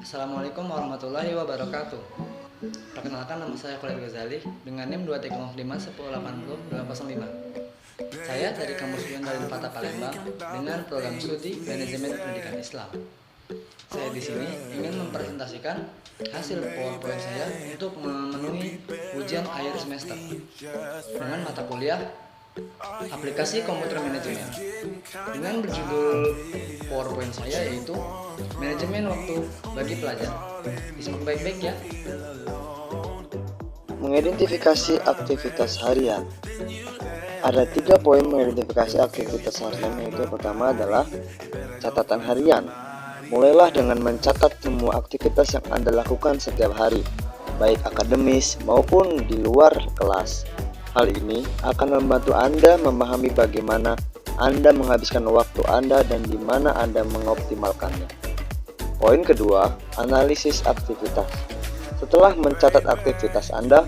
Assalamualaikum warahmatullahi wabarakatuh. Perkenalkan, nama saya Khalid Ghazali dengan NIM 23051080205. Saya dari Kampus UIN Unpad Palembang dengan program studi Manajemen Pendidikan Islam. Saya di sini ingin mempresentasikan hasil PowerPoint saya untuk memenuhi ujian akhir semester dengan mata kuliah Aplikasi Komputer Manajemen dengan berjudul PowerPoint saya yaitu Manajemen Waktu bagi Pelajar. Disimak baik-baik ya. Mengidentifikasi aktivitas harian. Ada 3 poin mengidentifikasi aktivitas harian, yaitu yang pertama adalah catatan harian. Mulailah dengan mencatat semua aktivitas yang Anda lakukan setiap hari, baik akademis maupun di luar kelas. Hal ini akan membantu Anda memahami bagaimana Anda menghabiskan waktu Anda dan di mana Anda mengoptimalkannya. Poin kedua, analisis aktivitas. Setelah mencatat aktivitas Anda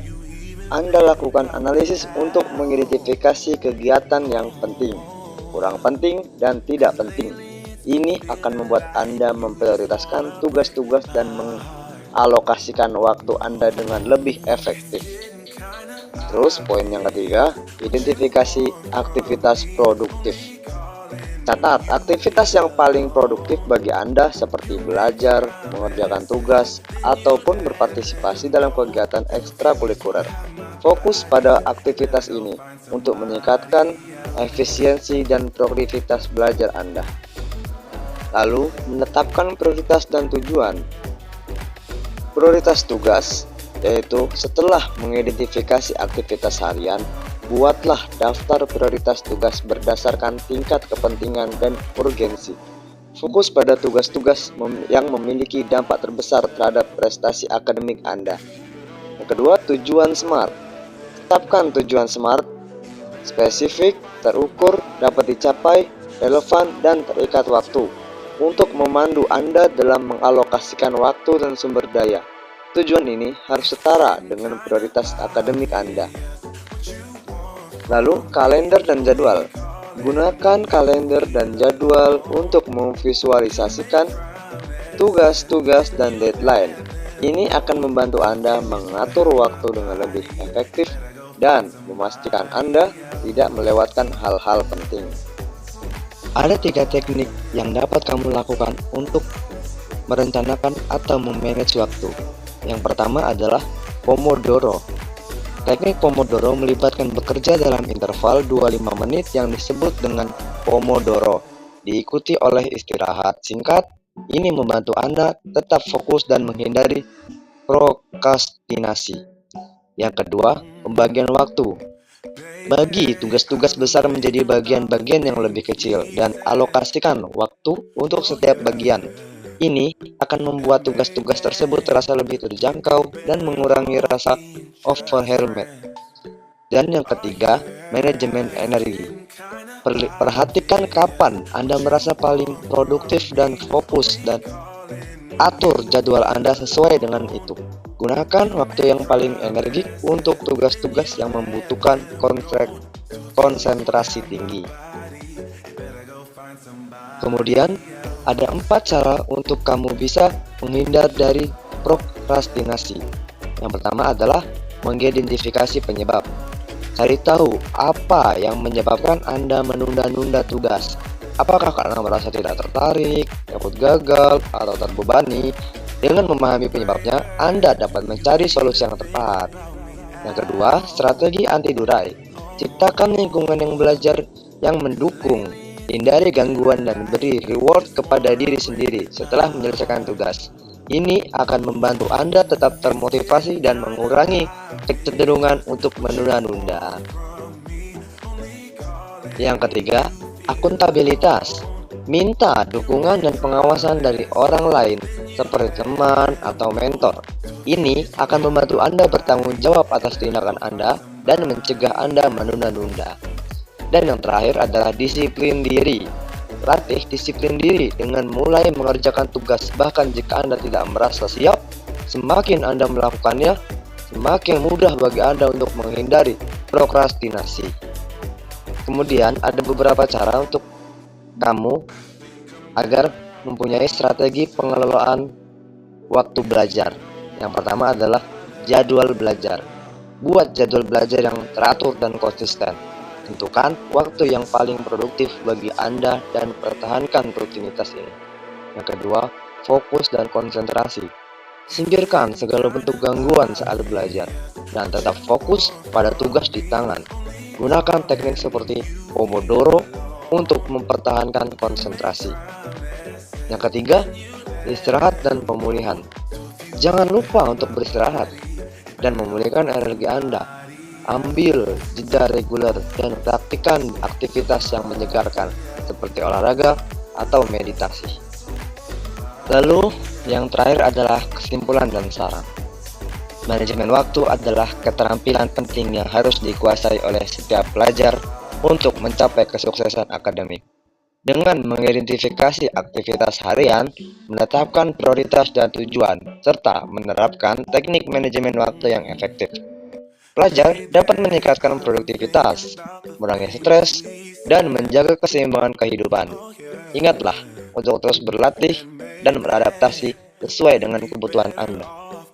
lakukan analisis untuk mengidentifikasi kegiatan yang penting, kurang penting, dan tidak penting. Ini akan membuat Anda memprioritaskan tugas-tugas dan mengalokasikan waktu Anda dengan lebih efektif. Terus poin yang ketiga, identifikasi aktivitas produktif. Catat aktivitas yang paling produktif bagi Anda seperti belajar, mengerjakan tugas, ataupun berpartisipasi dalam kegiatan ekstrakurikuler. Fokus pada aktivitas ini untuk meningkatkan efisiensi dan produktivitas belajar Anda. Lalu, menetapkan prioritas dan tujuan. Prioritas tugas, yaitu setelah mengidentifikasi aktivitas harian, buatlah daftar prioritas tugas berdasarkan tingkat kepentingan dan urgensi. Fokus pada tugas-tugas yang memiliki dampak terbesar terhadap prestasi akademik Anda. Yang kedua, tujuan SMART. Tetapkan tujuan SMART, spesifik, terukur, dapat dicapai, relevan, dan terikat waktu, untuk memandu Anda dalam mengalokasikan waktu dan sumber daya. Tujuan ini harus setara dengan prioritas akademik Anda. Lalu, kalender dan jadwal. Gunakan kalender dan jadwal untuk memvisualisasikan tugas-tugas dan deadline. Ini akan membantu Anda mengatur waktu dengan lebih efektif dan memastikan Anda tidak melewatkan hal-hal penting. Ada 3 teknik yang dapat kamu lakukan untuk merencanakan atau memanage waktu. Yang pertama adalah Pomodoro. Teknik Pomodoro melibatkan bekerja dalam interval 25 menit yang disebut dengan Pomodoro, diikuti oleh istirahat singkat. Ini membantu Anda tetap fokus dan menghindari prokrastinasi. Yang kedua, pembagian waktu. Bagi tugas-tugas besar menjadi bagian-bagian yang lebih kecil dan alokasikan waktu untuk setiap bagian. Ini akan membuat tugas-tugas tersebut terasa lebih terjangkau dan mengurangi rasa overwhelmed. Dan yang ketiga, manajemen energi. Perhatikan kapan Anda merasa paling produktif dan fokus, dan atur jadwal Anda sesuai dengan itu. Gunakan waktu yang paling energik untuk tugas-tugas yang membutuhkan konsentrasi tinggi. Kemudian, ada 4 cara untuk kamu bisa menghindar dari prokrastinasi. Yang pertama adalah mengidentifikasi penyebab. Cari tahu apa yang menyebabkan Anda menunda-nunda tugas. Apakah karena merasa tidak tertarik, takut gagal, atau terbebani? Dengan memahami penyebabnya, Anda dapat mencari solusi yang tepat. Yang kedua, strategi anti-durai. Ciptakan lingkungan yang belajar yang mendukung. Hindari gangguan dan beri reward kepada diri sendiri setelah menyelesaikan tugas. Ini akan membantu Anda tetap termotivasi dan mengurangi kecenderungan untuk menunda-nunda. Yang ketiga, akuntabilitas. Minta dukungan dan pengawasan dari orang lain seperti teman atau mentor. Ini akan membantu Anda bertanggung jawab atas tindakan Anda dan mencegah Anda menunda-nunda. Dan yang terakhir adalah disiplin diri. Latih disiplin diri dengan mulai mengerjakan tugas bahkan jika Anda tidak merasa siap. Semakin Anda melakukannya, semakin mudah bagi Anda untuk menghindari prokrastinasi. Kemudian ada beberapa cara untuk kamu agar mempunyai strategi pengelolaan waktu belajar. Yang pertama adalah jadwal belajar. Buat jadwal belajar yang teratur dan konsisten. Tentukan waktu yang paling produktif bagi Anda dan pertahankan rutinitas ini. Yang kedua, fokus dan konsentrasi. Singkirkan segala bentuk gangguan saat belajar dan tetap fokus pada tugas di tangan. Gunakan teknik seperti Pomodoro untuk mempertahankan konsentrasi. Yang ketiga, istirahat dan pemulihan. Jangan lupa untuk beristirahat dan memulihkan energi Anda. Ambil jeda reguler dan praktikkan aktivitas yang menyegarkan seperti olahraga atau meditasi. Lalu, yang terakhir adalah kesimpulan dan saran. Manajemen waktu adalah keterampilan penting yang harus dikuasai oleh setiap pelajar untuk mencapai kesuksesan akademik. Dengan mengidentifikasi aktivitas harian, menetapkan prioritas dan tujuan, serta menerapkan teknik manajemen waktu yang efektif, pelajar dapat meningkatkan produktivitas, mengurangi stres, dan menjaga keseimbangan kehidupan. Ingatlah untuk terus berlatih dan beradaptasi sesuai dengan kebutuhan Anda.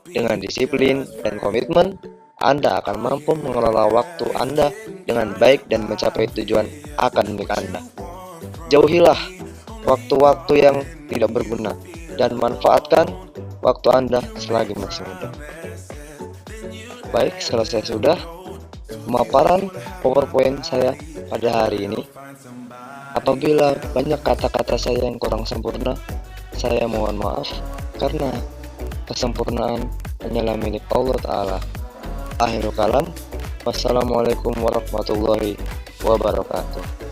Dengan disiplin dan komitmen, Anda akan mampu mengelola waktu Anda dengan baik dan mencapai tujuan akademik Anda. Jauhilah waktu-waktu yang tidak berguna dan manfaatkan waktu Anda selagi masih muda. Baik, selesai sudah pemaparan PowerPoint saya pada hari ini. Apabila banyak kata-kata saya yang kurang sempurna, saya mohon maaf karena kesempurnaan hanyalah milik Allah Ta'ala. Akhirul kalam, wassalamualaikum warahmatullahi wabarakatuh.